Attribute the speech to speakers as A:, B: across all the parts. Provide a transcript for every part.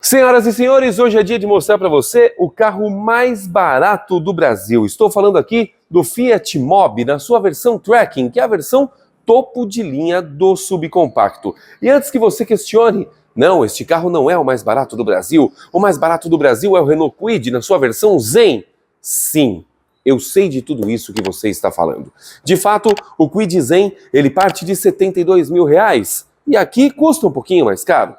A: Senhoras e senhores, hoje é dia de mostrar para você o carro mais barato do Brasil. Estou falando aqui do Fiat Mobi na sua versão Tracking, que é a versão topo de linha do subcompacto. E antes que você questione, não, este carro não é o mais barato do Brasil. O mais barato do Brasil é o Renault Kwid na sua versão Zen. Sim, eu sei de tudo isso que você está falando. De fato, o Kwid Zen, ele parte de R$72 mil. E aqui custa um pouquinho mais caro.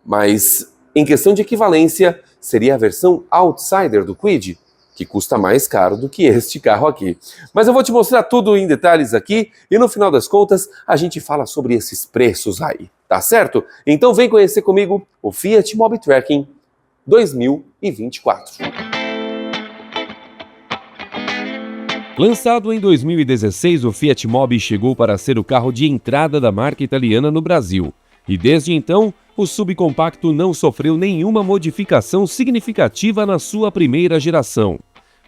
A: Mas em questão de equivalência, seria a versão Outsider do Kwid, que custa mais caro do que este carro aqui. Mas eu vou te mostrar tudo em detalhes aqui e no final das contas a gente fala sobre esses preços aí, tá certo? Então vem conhecer comigo o Fiat Mobi Tracking 2024.
B: Lançado em 2016, o Fiat Mobi chegou para ser o carro de entrada da marca italiana no Brasil. E desde então, o subcompacto não sofreu nenhuma modificação significativa na sua primeira geração.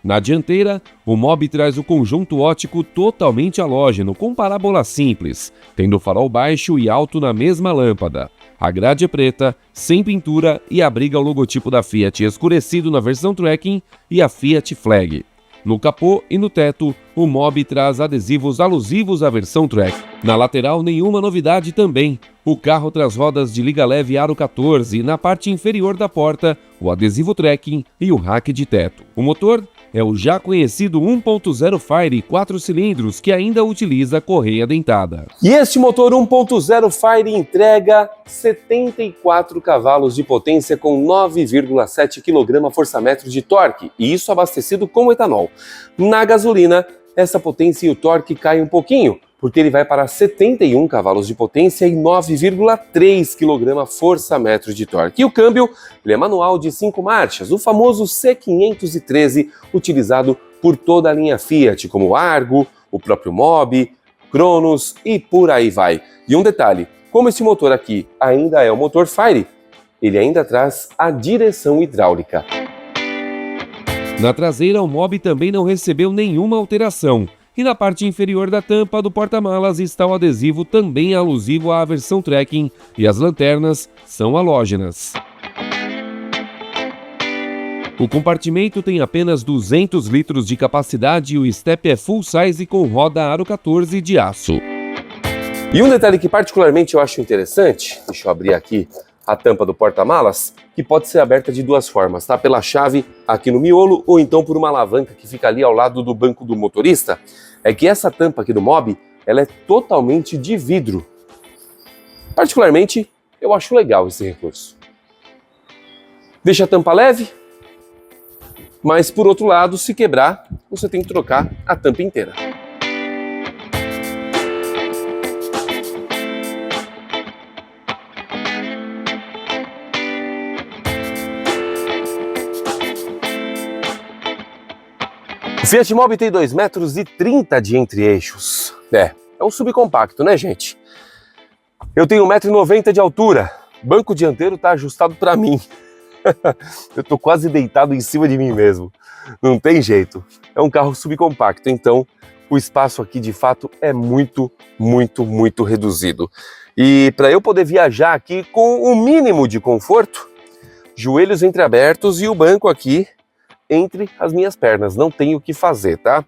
B: Na dianteira, o Mobi traz o conjunto óptico totalmente halógeno, com parábola simples, tendo farol baixo e alto na mesma lâmpada. A grade é preta, sem pintura e abriga o logotipo da Fiat escurecido na versão Tracking e a Fiat Flag. No capô e no teto, o Mobi traz adesivos alusivos à versão Track. Na lateral, nenhuma novidade também. O carro traz rodas de liga leve Aro 14 e na parte inferior da porta, o adesivo Tracking e o rack de teto. O motor é o já conhecido 1.0 Fire 4 cilindros que ainda utiliza correia dentada.
A: E este motor 1.0 Fire entrega 74 cavalos de potência com 9,7 kgfm de torque, e isso abastecido com etanol. Na gasolina, essa potência e o torque caem um pouquinho, porque ele vai para 71 cavalos de potência e 9,3 kgfm de torque. E o câmbio, ele é manual de 5 marchas, o famoso C513, utilizado por toda a linha Fiat, como o Argo, o próprio Mobi, Cronos e por aí vai. E um detalhe, como esse motor aqui ainda é o motor Fire, ele ainda traz a direção hidráulica.
B: Na traseira, o Mobi também não recebeu nenhuma alteração. E na parte inferior da tampa do porta-malas está o adesivo também alusivo à versão Tracking e as lanternas são halógenas. O compartimento tem apenas 200 litros de capacidade e o step é full size com roda Aro 14 de aço.
A: E um detalhe que particularmente eu acho interessante, deixa eu abrir aqui a tampa do porta-malas, que pode ser aberta de duas formas, tá? Pela chave aqui no miolo ou então por uma alavanca que fica ali ao lado do banco do motorista, é que essa tampa aqui do Mobi, ela é totalmente de vidro. Particularmente, eu acho legal esse recurso. Deixa a tampa leve, mas por outro lado, se quebrar, você tem que trocar a tampa inteira. O Fiat Mobi tem 2,30 m de entre-eixos. É um subcompacto, né, gente? Eu tenho 1,90 m de altura. Banco dianteiro tá ajustado para mim. Eu tô quase deitado em cima de mim mesmo. Não tem jeito. É um carro subcompacto, então o espaço aqui de fato é muito reduzido. E para eu poder viajar aqui com o mínimo de conforto, joelhos entreabertos e o banco aqui entre as minhas pernas, não tenho o que fazer, tá?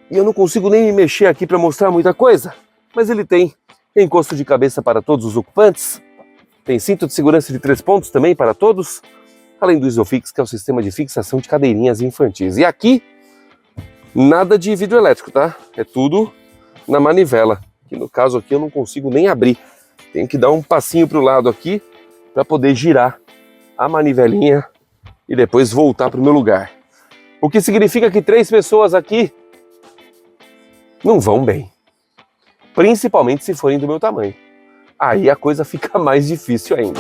A: E eu não consigo nem me mexer aqui para mostrar muita coisa, mas ele tem encosto de cabeça para todos os ocupantes, tem cinto de segurança de 3 pontos também para todos, além do Isofix, que é o sistema de fixação de cadeirinhas infantis. E aqui, nada de vidro elétrico, tá? É tudo na manivela, que no caso aqui eu não consigo nem abrir, tenho que dar um passinho para o lado aqui para poder girar a manivelinha e depois voltar para o meu lugar. O que significa que 3 pessoas aqui não vão bem. Principalmente se forem do meu tamanho. Aí a coisa fica mais difícil ainda.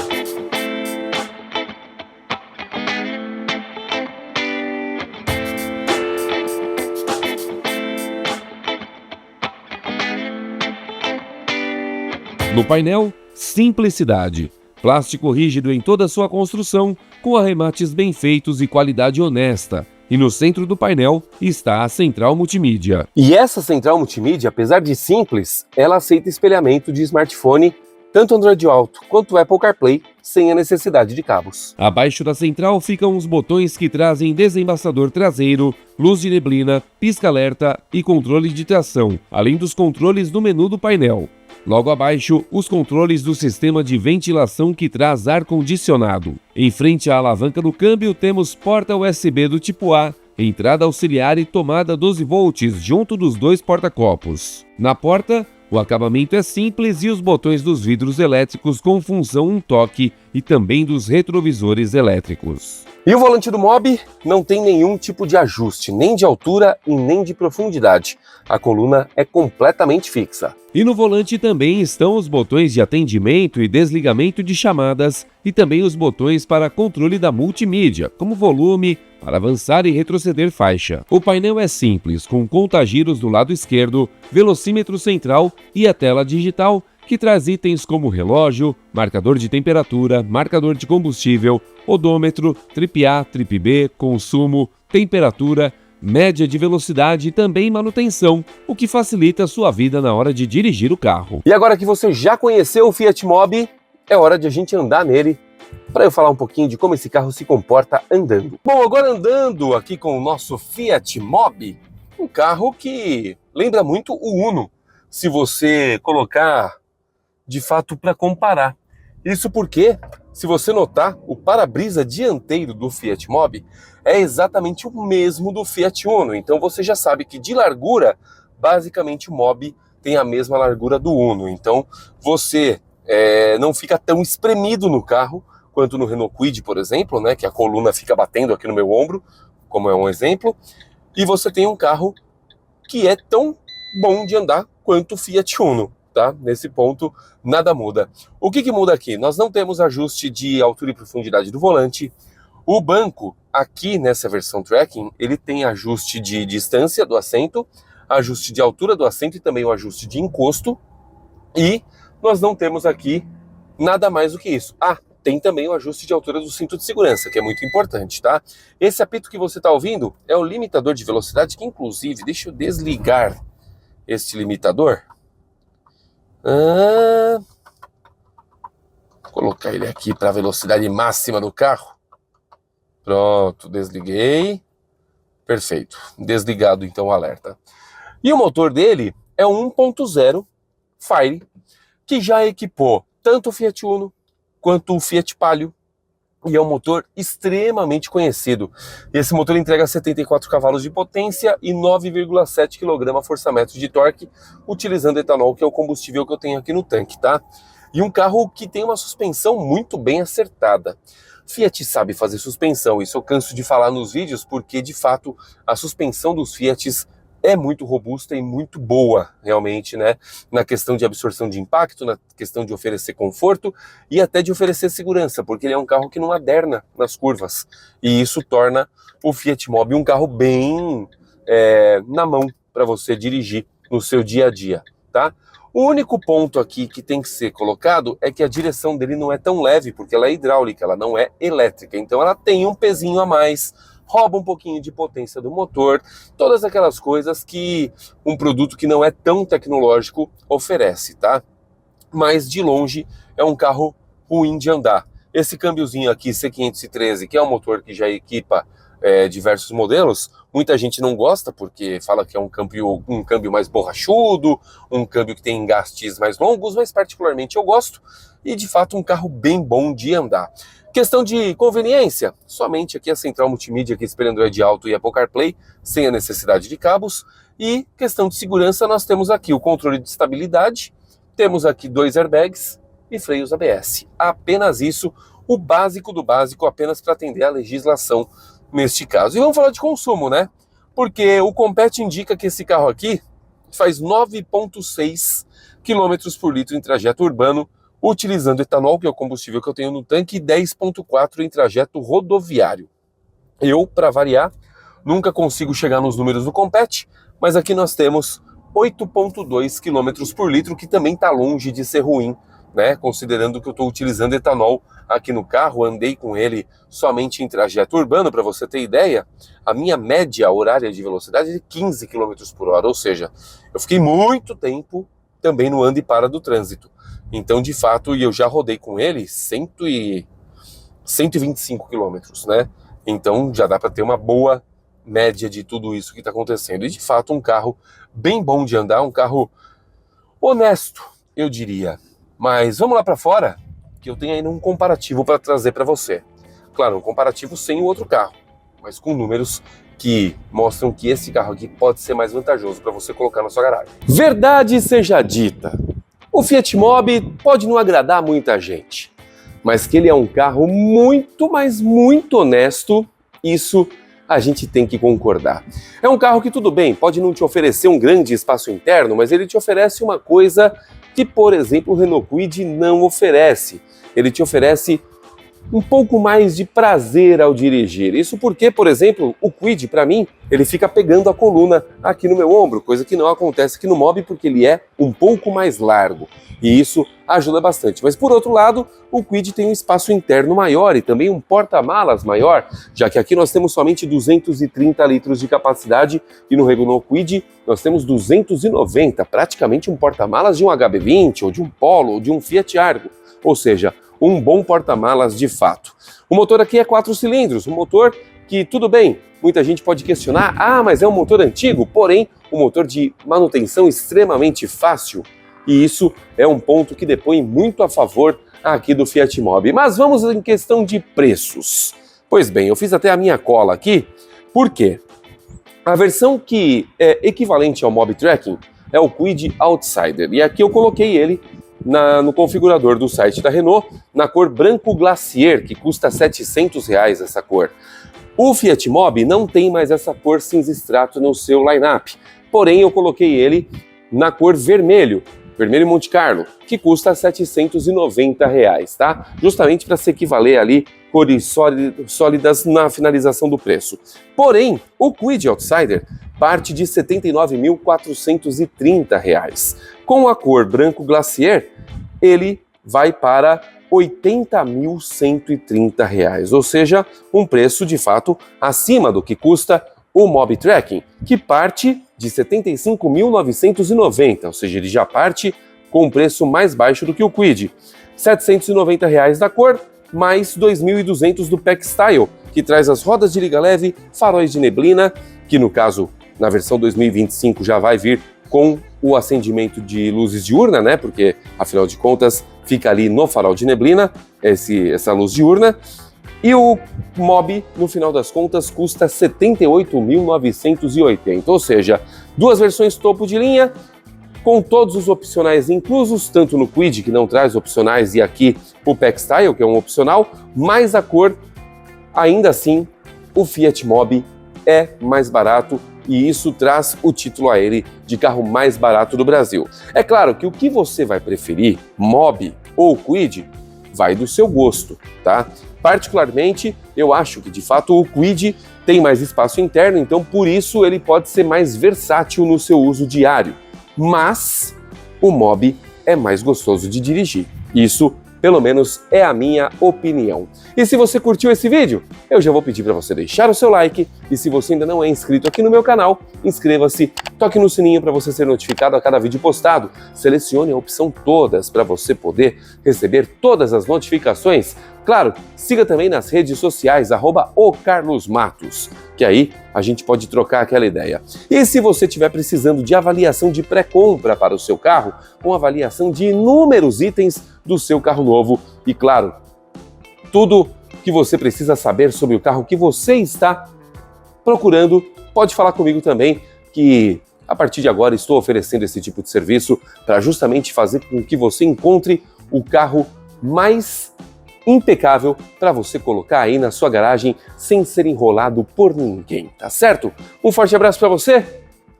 B: No painel, simplicidade. Plástico rígido em toda a sua construção, com arremates bem feitos e qualidade honesta. E no centro do painel está a central multimídia.
A: E essa central multimídia, apesar de simples, ela aceita espelhamento de smartphone tanto Android Auto quanto Apple CarPlay sem a necessidade de cabos.
B: Abaixo da central ficam os botões que trazem desembaçador traseiro, luz de neblina, pisca-alerta e controle de tração, além dos controles do menu do painel. Logo abaixo, os controles do sistema de ventilação que traz ar-condicionado. Em frente à alavanca do câmbio temos porta USB do tipo A, entrada auxiliar e tomada 12 volts junto dos dois porta-copos. Na porta, o acabamento é simples e os botões dos vidros elétricos com função um toque e também dos retrovisores elétricos.
A: E o volante do Mobi não tem nenhum tipo de ajuste, nem de altura e nem de profundidade. A coluna é completamente fixa.
B: E no volante também estão os botões de atendimento e desligamento de chamadas e também os botões para controle da multimídia, como volume, para avançar e retroceder faixa. O painel é simples, com contagiros do lado esquerdo, velocímetro central e a tela digital, que traz itens como relógio, marcador de temperatura, marcador de combustível, odômetro, trip A, trip B, consumo, temperatura, média de velocidade e também manutenção, o que facilita a sua vida na hora de dirigir o carro.
A: E agora que você já conheceu o Fiat Mobi, é hora de a gente andar nele, para eu falar um pouquinho de como esse carro se comporta andando. Bom, agora andando aqui com o nosso Fiat Mobi, um carro que lembra muito o Uno, se você colocar de fato para comparar. Isso porque, se você notar, o para-brisa dianteiro do Fiat Mobi é exatamente o mesmo do Fiat Uno. Então você já sabe que de largura, basicamente o Mobi tem a mesma largura do Uno. Então você não fica tão espremido no carro quanto no Renault Kwid, por exemplo, né, que a coluna fica batendo aqui no meu ombro, como é um exemplo. E você tem um carro que é tão bom de andar quanto o Fiat Uno. Tá? Nesse ponto, nada muda. O que muda aqui? Nós não temos ajuste de altura e profundidade do volante. O banco, aqui nessa versão Tracking, ele tem ajuste de distância do assento, ajuste de altura do assento e também o ajuste de encosto. E nós não temos aqui nada mais do que isso. Tem também o ajuste de altura do cinto de segurança, que é muito importante, tá? Esse apito que você está ouvindo é o limitador de velocidade, que inclusive, deixa eu desligar este limitador. Vou colocar ele aqui para a velocidade máxima do carro. Pronto, desliguei. Perfeito, desligado então o alerta. E o motor dele é um 1.0 Fire, que já equipou tanto o Fiat Uno quanto o Fiat Palio. E é um motor extremamente conhecido. Esse motor entrega 74 cavalos de potência e 9,7 kgfm de torque, utilizando etanol, que é o combustível que eu tenho aqui no tanque, tá? E um carro que tem uma suspensão muito bem acertada. Fiat sabe fazer suspensão, isso eu canso de falar nos vídeos, porque de fato a suspensão dos Fiats é muito robusta e muito boa, realmente, né? Na questão de absorção de impacto, na questão de oferecer conforto e até de oferecer segurança, porque ele é um carro que não aderna nas curvas. E isso torna o Fiat Mobi um carro bem na mão para você dirigir no seu dia a dia, tá? O único ponto aqui que tem que ser colocado é que a direção dele não é tão leve, porque ela é hidráulica, ela não é elétrica. Então ela tem um pezinho a mais, rouba um pouquinho de potência do motor, todas aquelas coisas que um produto que não é tão tecnológico oferece, tá? Mas de longe é um carro ruim de andar. Esse câmbiozinho aqui, C513, que é um motor que já equipa diversos modelos, muita gente não gosta porque fala que é um câmbio mais borrachudo, um câmbio que tem engastes mais longos, mas particularmente eu gosto, e de fato um carro bem bom de andar. Questão de conveniência, somente aqui a central multimídia que espelha Android Auto e Apple CarPlay, sem a necessidade de cabos. E questão de segurança, nós temos aqui o controle de estabilidade, temos aqui 2 airbags e freios ABS. Apenas isso, o básico do básico, apenas para atender a legislação neste caso. E vamos falar de consumo, né? Porque o Compete indica que esse carro aqui faz 9,6 km por litro em trajeto urbano, utilizando etanol, que é o combustível que eu tenho no tanque, e 10,4 em trajeto rodoviário. Eu, para variar, nunca consigo chegar nos números do Compete, mas aqui nós temos 8,2 km por litro, que também está longe de ser ruim, né? Considerando que eu estou utilizando etanol aqui no carro, andei com ele somente em trajeto urbano. Para você ter ideia, a minha média horária de velocidade é de 15 km por hora, ou seja, eu fiquei muito tempo também no anda e para do trânsito. Então, de fato, eu já rodei com ele 125 quilômetros, né? Então, já dá para ter uma boa média de tudo isso que está acontecendo. E, de fato, um carro bem bom de andar, um carro honesto, eu diria. Mas vamos lá para fora, que eu tenho ainda um comparativo para trazer para você. Claro, um comparativo sem o outro carro, mas com números que mostram que esse carro aqui pode ser mais vantajoso para você colocar na sua garagem. Verdade seja dita, o Fiat Mobi pode não agradar muita gente, mas que ele é um carro muito, mas muito honesto, isso a gente tem que concordar. É um carro que, tudo bem, pode não te oferecer um grande espaço interno, mas ele te oferece uma coisa que, por exemplo, o Renault Kwid não oferece. Ele te oferece um pouco mais de prazer ao dirigir. Isso porque, por exemplo, o Kwid, para mim, ele fica pegando a coluna aqui no meu ombro, coisa que não acontece aqui no Mobi porque ele é um pouco mais largo. E isso ajuda bastante. Mas, por outro lado, o Kwid tem um espaço interno maior e também um porta-malas maior, já que aqui nós temos somente 230 litros de capacidade e no Renault Kwid nós temos 290, praticamente um porta-malas de um HB20 ou de um Polo ou de um Fiat Argo. Ou seja, um bom porta-malas de fato. O motor aqui é 4 cilindros, um motor que, tudo bem, muita gente pode questionar, mas é um motor antigo, porém, um motor de manutenção extremamente fácil. E isso é um ponto que depõe muito a favor aqui do Fiat Mobi. Mas vamos em questão de preços. Pois bem, eu fiz até a minha cola aqui, por quê? A versão que é equivalente ao Mobi Tracking é o Kwid Outsider, e aqui eu coloquei ele no configurador do site da Renault, na cor branco glacier, que custa R$700 essa cor. O Fiat Mobi não tem mais essa cor cinza extrato no seu line-up, porém eu coloquei ele na cor vermelho Monte Carlo, que custa R$790, tá? Justamente para se equivaler ali cores sólidas na finalização do preço. Porém, o Kwid Outsider parte de R$79.430. Com a cor branco glacier, ele vai para R$80.130, ou seja, um preço de fato acima do que custa o Mobi Tracking, que parte de R$75.990, ou seja, ele já parte com um preço mais baixo do que o Kwid. R$790 da cor, mais R$2.200 do Pack Style, que traz as rodas de liga leve, faróis de neblina, que no caso, na versão 2025 já vai vir com o acendimento de luzes diurna, né? Porque, afinal de contas, fica ali no farol de neblina, essa luz diurna. E o Mobi, no final das contas, custa R$78.980, ou seja, duas versões topo de linha, com todos os opcionais inclusos, tanto no Kwid, que não traz opcionais, e aqui o Pack Style, que é um opcional, mais a cor. Ainda assim, o Fiat Mobi é mais barato e isso traz o título a ele de carro mais barato do Brasil. É claro que o que você vai preferir, Mobi ou Kwid, vai do seu gosto, tá? Particularmente, eu acho que, de fato, o Kwid tem mais espaço interno, então, por isso, ele pode ser mais versátil no seu uso diário. Mas o Mobi é mais gostoso de dirigir. Isso, pelo menos, é a minha opinião. E se você curtiu esse vídeo, eu já vou pedir para você deixar o seu like. E se você ainda não é inscrito aqui no meu canal, inscreva-se, toque no sininho para você ser notificado a cada vídeo postado. Selecione a opção todas para você poder receber todas as notificações. Claro, siga também nas redes sociais, @ocarlosmatos, que aí a gente pode trocar aquela ideia. E se você estiver precisando de avaliação de pré-compra para o seu carro, com avaliação de inúmeros itens do seu carro novo e, claro, tudo que você precisa saber sobre o carro que você está procurando, pode falar comigo também, que a partir de agora estou oferecendo esse tipo de serviço para justamente fazer com que você encontre o carro mais impecável para você colocar aí na sua garagem sem ser enrolado por ninguém, tá certo? Um forte abraço para você,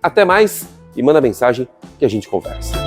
A: até mais e manda mensagem que a gente conversa.